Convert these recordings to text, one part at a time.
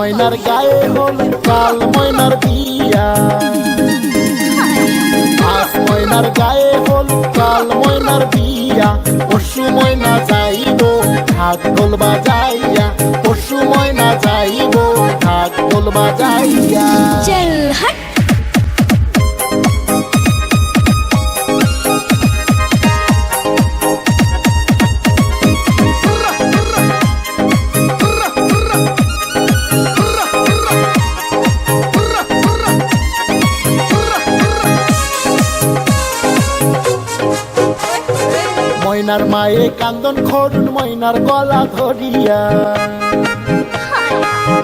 ময়নার গায়ে হলুদ কাল ময়নার বিয়া আজ ময়নার গায়ে হলুদ কাল ময়নার বিয়া পশু ময়না যাইব ঢাক ঢোল বাজাইয়া পশু ময়না যাইব ঢাক ঢোল বাজাইয়া चल हट ময়নার মায়ে কান্দন খরুন ময়নার গলা ধরিয়া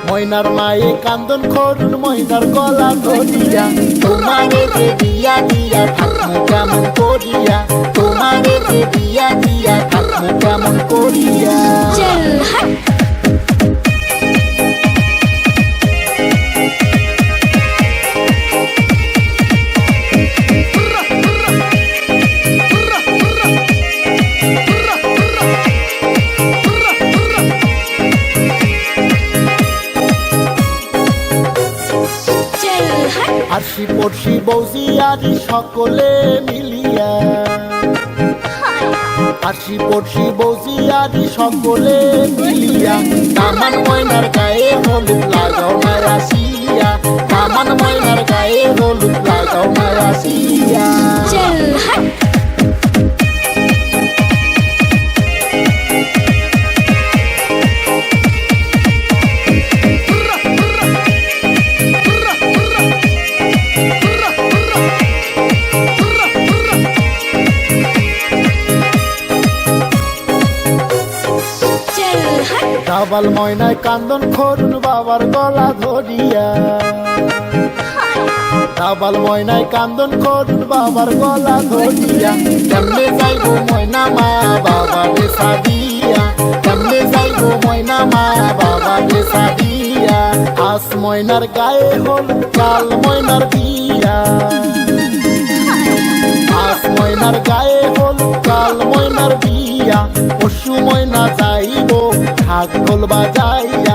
ময়নার মায়ে কান্দন খরুন ময়নার গলা ধরিয়া তোমারে যে বিয়া দিয়া থাকমু কেমন করিয়া তোমারে যে বিয়া দিয়া থাকমু কেমন করিয়া चल हट चल हट আরশি পড়শি বৌজি আদি সকলে মিলিয়া আরশি পড়শি বৌজি আদি সকলে মিলিয়া কামান ময়নার গায়ে হলুদ লাগাও না রাশিয়া কামান ময়নার গায়ে হলুদ লাগাও না রাশিয়া चल हट चल हट ডাবল ময়নায় কান্দন খরুন বাবার গলা ধরিয়া ডাবল ময়নায় কান্দন খরুন বাবার গলা ধরিয়া কেমনে যাইব ময়না মা বাবা রে সাদিয়া কেমনে যাইব ময়না মা বাবা রে সাদিয়া আজ ময়নার গায়ে হলুদ কাল ময়নার বিয়া আজ ময়নার গায়ে হলুদ কাল ময়নার বিয়া পশু ময়না যাইব ঢাক ঢোল বাজাইয়া